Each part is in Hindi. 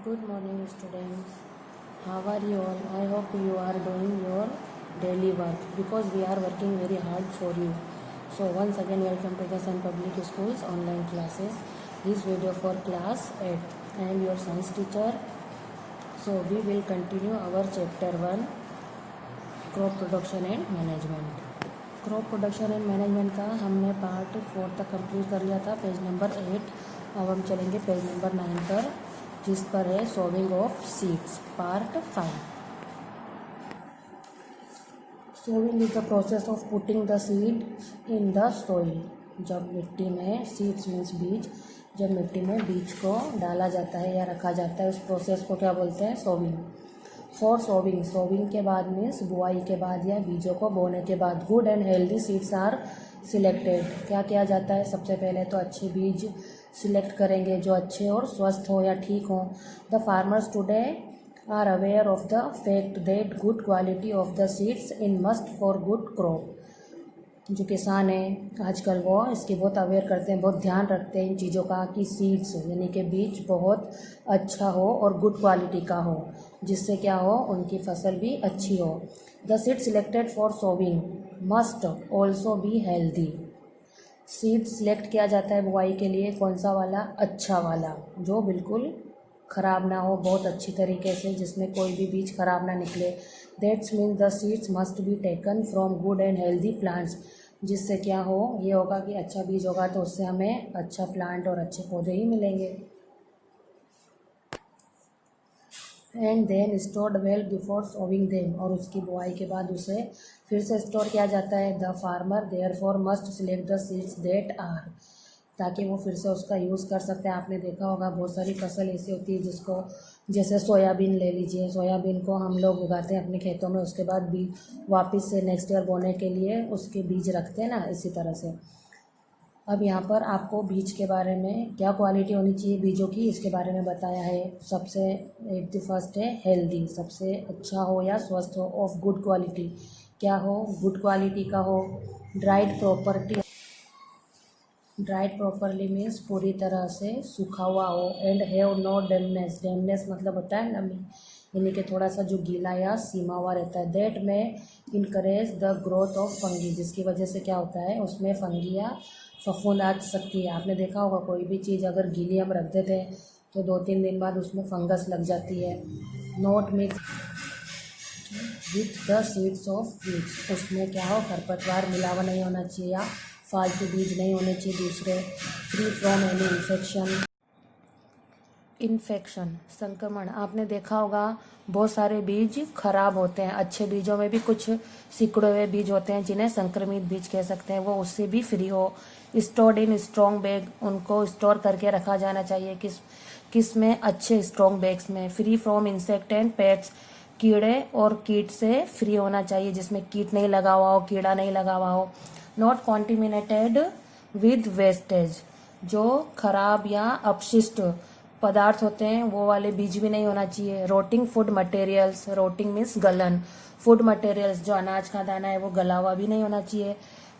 Good morning, students. How are you all? I hope you are doing your daily work because we are working very hard for you. So once again, welcome to the Sun Public Schools online classes. This video for class 8. I am your science teacher. So we will continue our chapter 1, crop production and management. Crop production and management का हमने पार्ट 4 तक कंप्लीट कर लिया था, पेज नंबर 8। अब हम चलेंगे पेज नंबर 9 पर, जिस पर है sowing of seeds, part 5। Sowing is the process of putting the seed in the soil. जब मिट्टी में, सीड्स मीन्स बीज, जब मिट्टी में बीज को डाला जाता है या रखा जाता है, उस प्रोसेस को क्या बोलते हैं? सोविंग। फॉर सोविंग, सोविंग के बाद मीन्स बुआई के बाद या बीजों को बोने के बाद, good and healthy seeds are selected. क्या किया जाता है? सबसे पहले तो अच्छे बीज सिलेक्ट करेंगे जो अच्छे और स्वस्थ हो या ठीक हो। The farmers today are aware of the fact that good quality of the seeds in must for good crop. जो किसान हैं आजकल वो इसकी बहुत अवेयर करते हैं, बहुत ध्यान रखते हैं इन चीज़ों का कि सीड्स यानी कि बीज बहुत अच्छा हो और गुड क्वालिटी का हो, जिससे क्या हो, उनकी फसल भी अच्छी हो। The seed selected for sowing must also be healthy. Seed select किया जाता है बुआई के लिए, कौन सा वाला? अच्छा वाला, जो बिल्कुल ख़राब ना हो, बहुत अच्छी तरीके से, जिसमें कोई भी बीज खराब ना निकले। That's mean the seeds must be taken from good and healthy plants. जिससे क्या हो, ये होगा कि अच्छा बीज होगा तो उससे हमें अच्छा प्लांट और अच्छे पौधे ही मिलेंगे। And then stored well before sowing them, और उसकी बुआई के बाद उसे फिर से स्टोर किया जाता है। The farmer therefore must select the seeds that are, ताकि वो फिर से उसका यूज़ कर सकते हैं। आपने देखा होगा बहुत सारी फसल ऐसी होती है जिसको, जैसे सोयाबीन ले लीजिए, सोयाबीन को हम लोग उगाते हैं अपने खेतों में, उसके बाद भी वापस से नेक्स्ट ईयर बोने के लिए उसके बीज रखते हैं ना, इसी तरह से। अब यहाँ पर आपको बीज के बारे में, क्या क्वालिटी होनी चाहिए बीजों की, इसके बारे में बताया है। सबसे एक फर्स्ट है हेल्दी, सबसे अच्छा हो या स्वस्थ हो, ऑफ गुड क्वालिटी, क्या हो, गुड क्वालिटी का हो। ड्राइड प्रॉपरली मीन्स पूरी तरह से सूखा हुआ हो। एंड हैव नो डेमनेस, डेमनेस मतलब होता है नमी, यानी कि थोड़ा सा जो गीला या सीमा हुआ रहता है। दैट में encourage the growth of fungi, जिसकी वजह से क्या होता है, उसमें फंगी या फफूंद आ सकती है। आपने देखा होगा कोई भी चीज़ अगर गीली हम रख देते हैं तो 2-3 दिन बाद उसमें फंगस लग जाती है। Note mix with the seeds of weeds, उसमें क्या हो, खरपतवार मिलावा नहीं होना चाहिए या फालतू बीज नहीं होने चाहिए दूसरे। फ्री फ्रॉम एनी इन्फेक्शन, संक्रमण। आपने देखा होगा बहुत सारे बीज खराब होते हैं, अच्छे बीजों में भी कुछ सिकुड़े हुए बीज होते हैं जिन्हें संक्रमित बीज कह सकते हैं, वो उससे भी फ्री हो। स्टोर्ड इन स्ट्रॉन्ग बैग, उनको स्टोर करके रखा जाना चाहिए किस में? अच्छे स्ट्रॉन्ग बैग्स में। Free from insect and pets, कीड़े और कीट से फ्री होना चाहिए, जिसमें कीट नहीं लगा हुआ हो, कीड़ा नहीं लगा हुआ हो। नॉट कॉन्टिमिनेटेड विद वेस्टेज, जो खराब या अपशिष्ट पदार्थ होते हैं वो वाले बीज भी नहीं होना चाहिए। रोटिंग फूड मटेरियल्स, रोटिंग मीन्स गलन, फूड मटेरियल्स जो अनाज का दाना है वो गला हुआ भी नहीं होना चाहिए।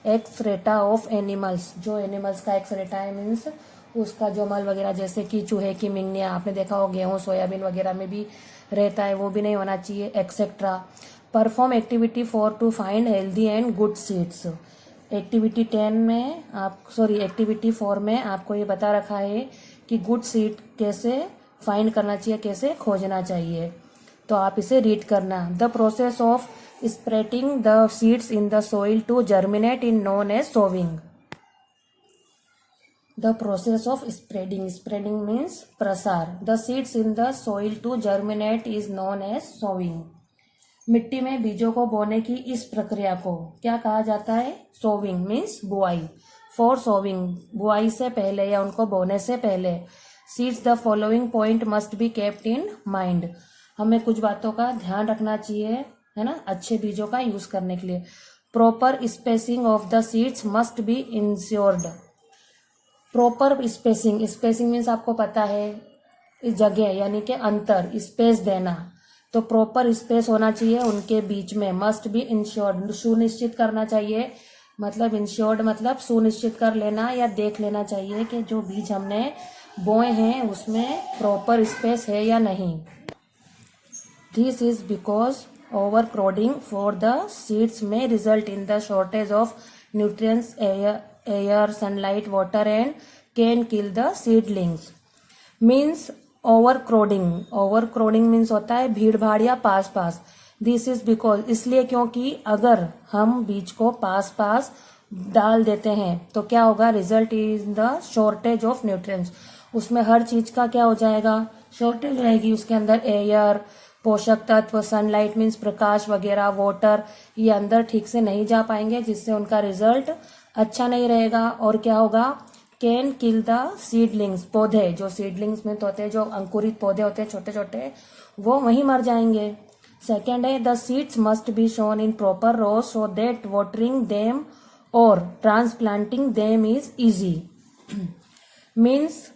एक्सरेटा ऑफ एनिमल्स, जो एनिमल्स का एक्सरेटा है मीन्स उसका जो मल वगैरह, जैसे कि चूहे की मिंगनिया, आपने देखा हो गेहूं सोयाबीन वगैरह में भी रहता है, वो भी नहीं होना चाहिए, etcetera. Perform activity for to find healthy and good seeds. Activity 4 में आपको ये बता रखा है कि गुड सीड कैसे फाइंड करना चाहिए, कैसे खोजना चाहिए। तो आप इसे रीड करना। The process of spreading the seeds in the soil to germinate in known as sowing. The process of spreading means प्रसार, the seeds in the soil to germinate is known as sowing. मिट्टी में बीजों को बोने की इस प्रक्रिया को क्या कहा जाता है? सोविंग मीन्स बुआई। फॉर सोविंग, बुआई से पहले या उनको बोने से पहले। Seeds, the following point must be kept in mind, हमें कुछ बातों का ध्यान रखना चाहिए, है ना, अच्छे बीजों का यूज करने के लिए। Proper spacing of the seeds must B insured. Proper spacing means आपको पता है, इस जगह यानी कि अंतर, स्पेस देना, तो प्रॉपर स्पेस होना चाहिए उनके बीच में। मस्ट बी इंश्योर्ड, सुनिश्चित करना चाहिए, मतलब इंश्योर्ड मतलब सुनिश्चित कर लेना या देख लेना चाहिए कि जो बीज हमने बोए हैं उसमें प्रॉपर स्पेस है या नहीं। This is because overcrowding for the seeds may result in the shortage of nutrients, air, sunlight, water and can kill the seedlings. Means overcrowding means होता है भीड़ भाड़ या पास पास। दिस इज बिकॉज इसलिए क्योंकि अगर हम बीज को पास पास डाल देते हैं तो क्या होगा, result is the shortage of nutrients. उसमें हर चीज का क्या हो जाएगा, शॉर्टेज रहेगी। उसके अंदर एयर, पोषक तत्व, सनलाइट मीन्स प्रकाश वगैरह, वाटर, ये अंदर ठीक से नहीं जा पाएंगे जिससे उनका रिजल्ट अच्छा नहीं रहेगा। और क्या होगा, कैन किल द सीडलिंग्स, पौधे जो सीडलिंग्स में तो होते हैं, जो अंकुरित पौधे होते हैं छोटे छोटे, वो वहीं मर जाएंगे। सेकेंड है the seeds must be sown in proper row so that watering them और transplanting them is easy. Means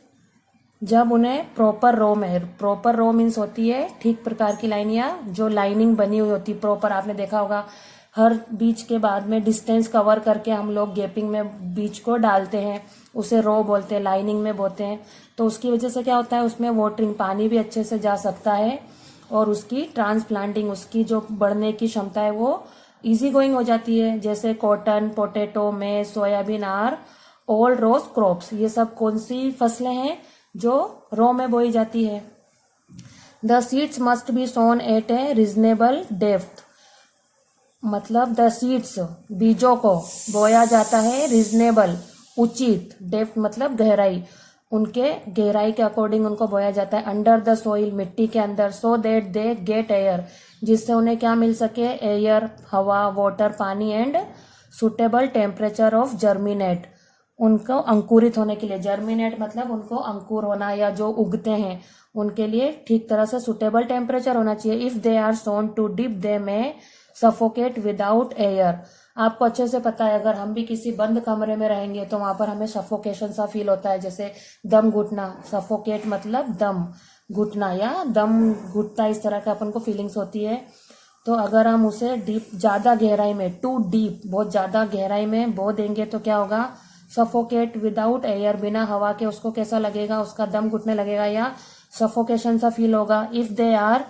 जब उन्हें प्रॉपर रो मीन्स होती है ठीक प्रकार की लाइन या जो लाइनिंग बनी हुई होती है प्रॉपर। आपने देखा होगा हर बीज के बाद में डिस्टेंस कवर करके हम लोग गैपिंग में बीज को डालते हैं, उसे रो बोलते हैं, लाइनिंग में बोते हैं। तो उसकी वजह से क्या होता है, उसमें वाटरिंग, पानी भी अच्छे से जा सकता है और उसकी ट्रांसप्लांटिंग, उसकी जो बढ़ने की क्षमता है वो इजी गोइंग हो जाती है। जैसे cotton, potato, maize, soybean are all rows crops, ये सब कौन सी फसलें हैं जो रो में बोई जाती है। The seeds must be sown at a reasonable depth, मतलब द सीड्स, बीजों को बोया जाता है रीजनेबल, उचित, डेप्थ मतलब गहराई, उनके गहराई के अकॉर्डिंग उनको बोया जाता है अंडर द सोइल, मिट्टी के अंदर, so that they get air, जिससे उन्हें क्या मिल सके, एयर, हवा, वाटर, पानी and suitable temperature of germinate, उनको अंकुरित होने के लिए। जर्मिनेट मतलब उनको अंकुर होना या जो उगते हैं उनके लिए ठीक तरह से सुटेबल टेम्परेचर होना चाहिए। If they are sown too deep they may suffocate without air. आपको अच्छे से पता है अगर हम भी किसी बंद कमरे में रहेंगे तो वहां पर हमें सफोकेशन सा फील होता है, जैसे दम घुटना, सफोकेट मतलब दम घुटना या दम घुटता, इस तरह का अपन को फीलिंग्स होती है। तो अगर हम उसे डीप, ज्यादा गहराई में, टू डीप, बहुत ज्यादा गहराई में बो देंगे तो क्या होगा, सफोकेट विदाउट एयर, बिना हवा के उसको कैसा लगेगा, उसका दम घुटने लगेगा या सफोकेशन सा फील होगा। If they are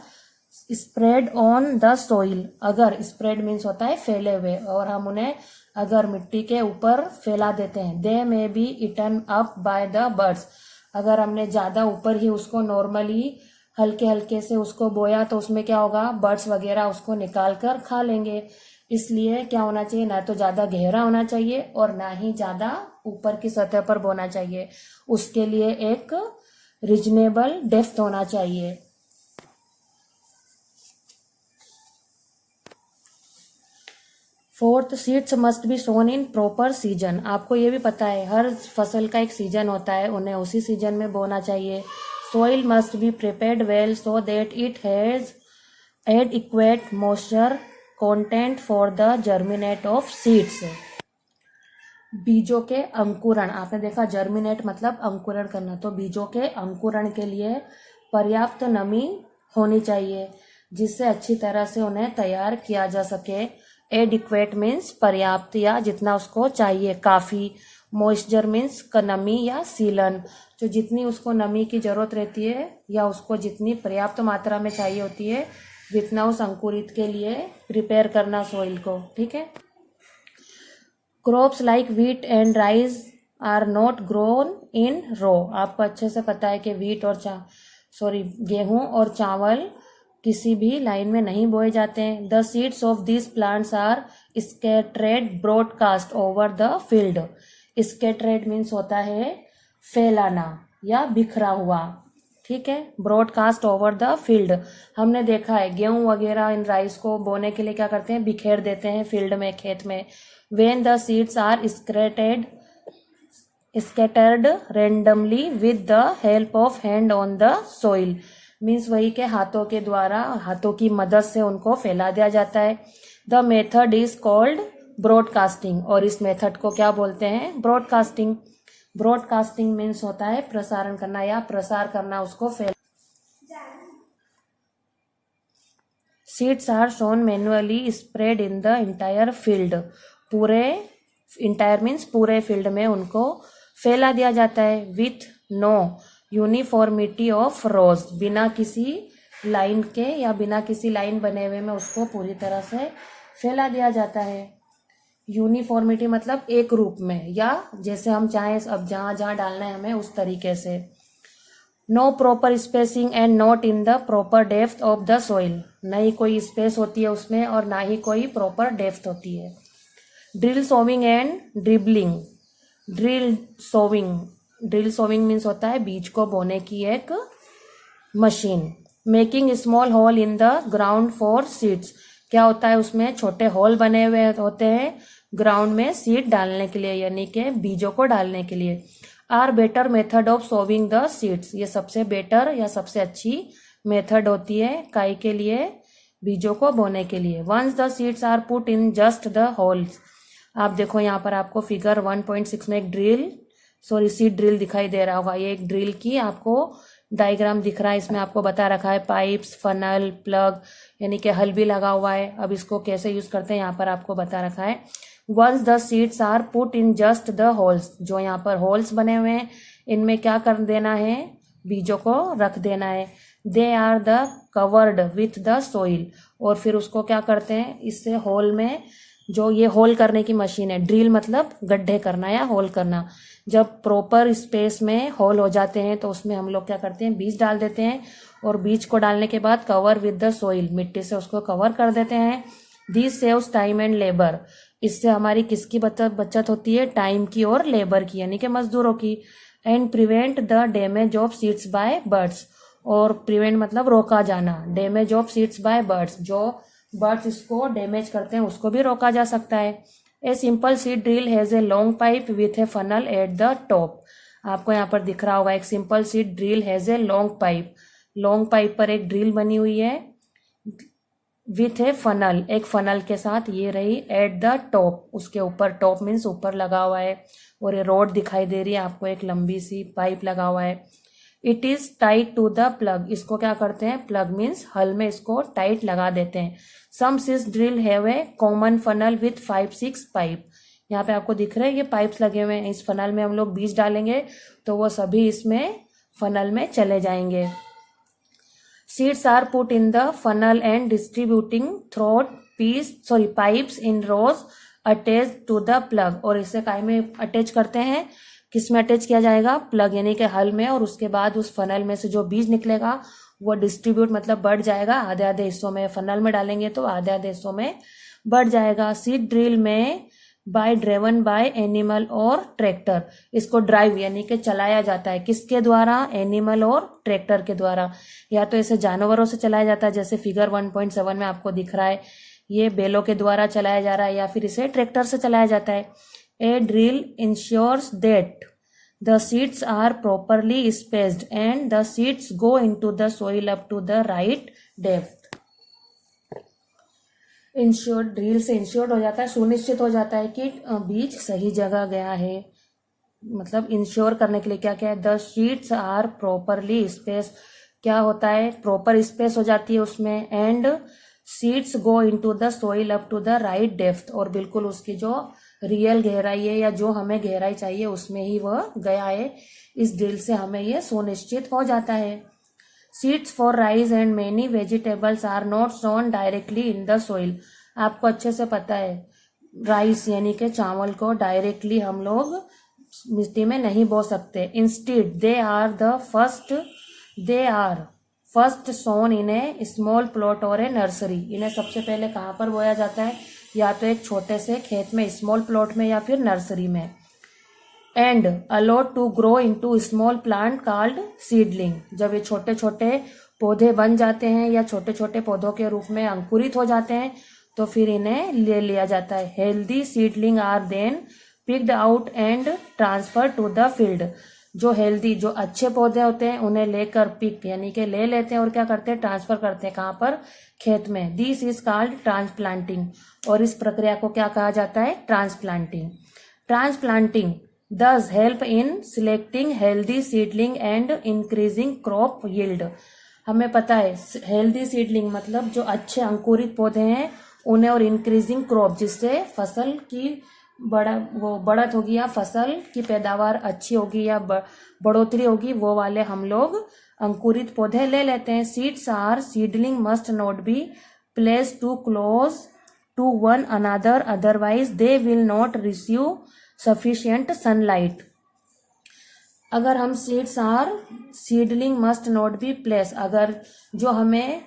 spread on the soil, अगर स्प्रेड मीन्स होता है फैले हुए, और हम उन्हें अगर मिट्टी के ऊपर फैला देते हैं, they may be eaten up by the birds, अगर हमने ज्यादा ऊपर ही उसको नॉर्मली हल्के हल्के से उसको बोया तो उसमें क्या होगा, बर्ड्स वगैरह उसको निकाल कर खा लेंगे। इसलिए क्या होना चाहिए, ना तो ज्यादा गहरा होना चाहिए और ना ही ज्यादा ऊपर की सतह पर बोना चाहिए, उसके लिए एक रीजनेबल डेप्थ होना चाहिए। Fourth, seeds must be sown in proper season. आपको ये भी पता है हर फसल का एक सीजन होता है, उन्हें उसी सीजन में बोना चाहिए। Soil must be prepared well so that it has adequate moisture content for the germinate of seeds. बीजों के अंकुरण, आपने देखा जर्मिनेट मतलब अंकुरण करना, तो बीजों के अंकुरण के लिए पर्याप्त नमी होनी चाहिए जिससे अच्छी तरह से उन्हें तैयार किया जा सके। एडिक्वेट मीन्स पर्याप्त या जितना उसको चाहिए, काफी। मॉइस्चर मीन्स नमी या सीलन, जो जितनी उसको नमी की जरूरत रहती है या उसको जितनी पर्याप्त मात्रा में चाहिए होती है जितना उस अंकुरित के लिए प्रिपेयर करना सोइल को, ठीक है। Crops like wheat and rice are not grown in row. आपको अच्छे से पता है कि व्हीट और गेहूं और चावल किसी भी लाइन में नहीं बोए जाते हैं। The seeds of this plants are scattered broadcast over the field. Scattered means होता है फैलाना या बिखरा हुआ, ठीक है। ब्रॉडकास्ट ओवर द फील्ड, हमने देखा है गेहूं वगैरह इन राइस को बोने के लिए क्या करते हैं, बिखेर देते हैं फील्ड में, खेत में। When the seeds are scattered randomly with the help of hand on the soil, means वही के हाथों के द्वारा, हाथों की मदद से उनको फैला दिया जाता है। The method is called broadcasting, और इस मेथड को क्या बोलते हैं, ब्रॉडकास्टिंग। ब्रॉडकास्टिंग मीन्स होता है प्रसारण करना या प्रसार करना, उसको फैला। Seeds are sown manually spread in the entire field, पूरे इंटायर मीन्स पूरे फील्ड में उनको फैला दिया जाता है। With no uniformity of rows, बिना किसी लाइन के या बिना किसी लाइन बने हुए में उसको पूरी तरह से फैला दिया जाता है। यूनिफॉर्मिटी मतलब एक रूप में, या जैसे हम चाहें अब जहाँ जहाँ डालना है हमें उस तरीके से। No proper spacing and not in the proper depth of the soil, नहीं कोई स्पेस होती है उसमें और ना ही कोई प्रॉपर डेप्थ होती है। Drill sowing and dribbling. Drill sowing means होता है बीज को बोने की एक मशीन। Making small hole in the ground for seeds, क्या होता है उसमें छोटे होल बने हुए होते हैं ग्राउंड में सीड डालने के लिए, यानी कि बीजों को डालने के लिए। Are better method of sowing the seeds, ये सबसे बेटर या सबसे अच्छी मेथड होती है काई के लिए, बीजों को बोने के लिए। Once the seeds are put in just the holes, आप देखो यहाँ पर आपको फिगर 1.6 में एक सीड ड्रिल दिखाई दे रहा होगा। ये एक ड्रिल की आपको डायग्राम दिख रहा है, इसमें आपको बता रखा है पाइप्स, फनल, प्लग, यानी कि हल भी लगा हुआ है। अब इसको कैसे यूज करते हैं यहाँ पर आपको बता रखा है। Once the seeds are put in just the holes, जो यहाँ पर होल्स बने हुए हैं इनमें क्या कर देना है, बीजों को रख देना है। They are the covered with the soil, और फिर उसको क्या करते हैं, इससे होल में, जो ये होल करने की मशीन है, ड्रिल मतलब गड्ढे करना या होल करना, जब प्रॉपर स्पेस में होल हो जाते हैं तो उसमें हम लोग क्या करते हैं, बीज डाल देते हैं, और बीज को डालने के बाद कवर विद द सोइल, मिट्टी से उसको कवर कर देते हैं। This saves time and labour, इससे हमारी किसकी बचत होती है, टाइम की और लेबर की, यानी कि मजदूरों की। And prevent the damage of seeds bye birds, और प्रिवेंट मतलब रोका जाना, damage of seeds bye birds, जो बर्ड्स इसको डैमेज करते हैं उसको भी रोका जा सकता है। A simple seed drill has a long pipe with A funnel at the top, आपको यहाँ पर दिख रहा होगा एक simple seed drill has a long pipe, long pipe पर एक ड्रिल बनी हुई है विथ ए फनल, एक फनल के साथ, ये रही एट द टॉप, उसके ऊपर, टॉप मीन्स ऊपर लगा हुआ है, और ये रोड दिखाई दे रही है आपको, एक लंबी सी पाइप लगा हुआ है। It is tight to the plug, इसको क्या करते हैं, प्लग मीन्स हल में इसको टाइट लगा देते हैं। Some seeds drill have a common funnel with 5-6 pipe, यहाँ पे आपको दिख रहे हैं ये पाइप्स लगे हुए हैं, इस फनल में हम लोग बीज डालेंगे तो वो सभी इसमें फनल में चले जाएंगे। Seeds are put in the funnel and distributing through pipes in rows attach to the plug, और इसे काय में अटैच करते हैं, किस में अटैच किया जाएगा, प्लग यानी कि हल में, और उसके बाद उस फनल में से जो बीज निकलेगा वो डिस्ट्रीब्यूट मतलब बढ़ जाएगा आधे आधे हिस्सों में, फनल में डालेंगे तो आधे आधे हिस्सों में बढ़ जाएगा। सीड ड्रिल में बाय ड्रेवन बाय एनिमल और ट्रैक्टर, इसको ड्राइव यानी कि चलाया जाता है, किसके द्वारा, एनिमल और ट्रैक्टर के द्वारा, या तो इसे जानवरों से चलाया जाता है, जैसे फिगर 1.7 में आपको दिख रहा है ये बैलों के द्वारा चलाया जा रहा है, या फिर इसे ट्रैक्टर से चलाया जाता है। A drill ensures that the seeds are properly spaced and the seeds go into the soil up to the right depth. Insured, drill से इंश्योर्ड हो जाता है, सुनिश्चित हो जाता है कि बीज सही जगह गया है, मतलब इंश्योर करने के लिए क्या क्या है, the seeds are properly space, क्या होता है, प्रॉपर स्पेस हो जाती है उसमें, and seeds go into the soil up to the right depth, और बिल्कुल उसकी जो रियल गहराई है या जो हमें गहराई चाहिए उसमें ही वह गया है, इस ड्रिल से हमें यह सुनिश्चित हो जाता है। Seeds for rice and many vegetables are not sown directly in the soil, आपको अच्छे से पता है राइस यानी कि चावल को डायरेक्टली हम लोग मिट्टी में नहीं बो सकते। Instead they are first sown in a small plot और ए नर्सरी, इन्हें सबसे पहले कहाँ पर बोया जाता है, या तो एक छोटे से खेत में, स्मॉल प्लॉट में, या फिर नर्सरी में। And allowed to grow into small plant called seedling, जब ये छोटे छोटे पौधे बन जाते हैं या छोटे छोटे पौधों के रूप में अंकुरित हो जाते हैं तो फिर इन्हें ले लिया जाता है। Healthy seedling are then picked out and transfer to the field, जो हेल्दी, जो अच्छे पौधे होते हैं उन्हें लेकर पिक यानी कि ले लेते हैं और क्या करते हैं, ट्रांसफर करते हैं, कहाँ पर, खेत में। दिस इज कॉल्ड ट्रांसप्लांटिंग, और इस प्रक्रिया को क्या कहा जाता है, transplanting. Transplanting does help in selecting healthy seedling and increasing crop yield, हमें पता है हेल्दी सीडलिंग मतलब जो अच्छे अंकुरित पौधे हैं उन्हें, और इंक्रीजिंग क्रॉप जिससे फसल की बढ़त होगी या फसल की पैदावार अच्छी होगी या बढ़ोतरी होगी, वो वाले हम लोग अंकुरित पौधे ले लेते हैं। Seeds or seedling must not be placed too close to one another, otherwise they will not receive sufficient sunlight. अगर हम seeds or seedling must not be place, अगर जो हमें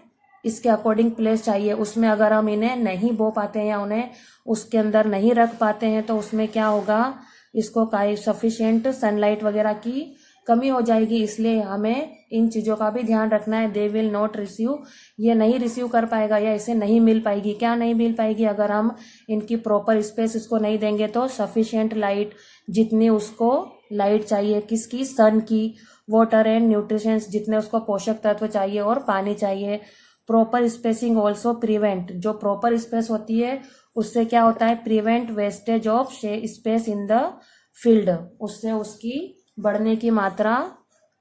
इसके अकॉर्डिंग प्लेस चाहिए उसमें अगर हम इन्हें नहीं बो पाते हैं या उन्हें उसके अंदर नहीं रख पाते हैं तो उसमें क्या होगा, इसको काई सफिशिएंट सनलाइट वगैरह की कमी हो जाएगी। इसलिए हमें इन चीज़ों का भी ध्यान रखना है। दे विल नॉट रिसीव, ये नहीं रिसीव कर पाएगा या इसे नहीं मिल पाएगी। क्या नहीं मिल पाएगी, अगर हम इनकी प्रॉपर स्पेस इसको नहीं देंगे तो सफिशिएंट लाइट, जितनी उसको लाइट चाहिए किसकी, सन की, वाटर एंड न्यूट्रिशंस, जितने उसको पोषक तत्व चाहिए और पानी चाहिए। प्रॉपर स्पेसिंग ऑल्सो प्रिवेंट, जो प्रॉपर स्पेस होती है उससे क्या होता है, prevent wastage of space in the field, उससे उसकी बढ़ने की मात्रा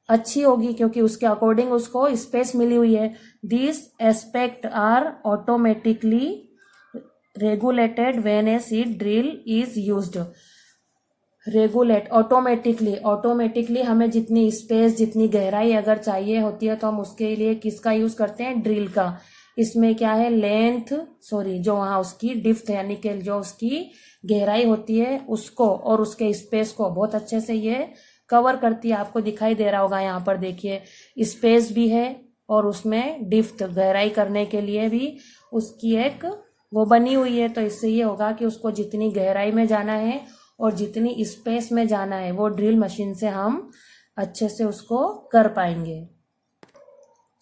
अच्छी होगी क्योंकि उसके अकॉर्डिंग उसको स्पेस मिली हुई है। This aspect are automatically regulated when a seed drill is used. Regulate, automatically हमें जितनी स्पेस, जितनी गहराई अगर चाहिए होती है तो हम उसके लिए किसका यूज करते हैं, ड्रिल का। इसमें क्या है, लेंथ, जो वहाँ उसकी डिप्थ यानी कि जो उसकी गहराई होती है उसको और उसके स्पेस को बहुत अच्छे से ये कवर करती है। आपको दिखाई दे रहा होगा यहाँ पर देखिए, स्पेस भी है और उसमें डिप्थ गहराई करने के लिए भी उसकी एक वो बनी हुई है। तो इससे ये होगा कि उसको जितनी गहराई में जाना है और जितनी स्पेस में जाना है वो ड्रिल मशीन से हम अच्छे से उसको कर पाएंगे।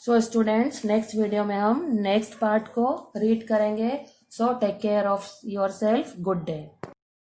सो स्टूडेंट्स, नेक्स्ट वीडियो में हम नेक्स्ट पार्ट को रीड करेंगे। So take care of yourself, good day.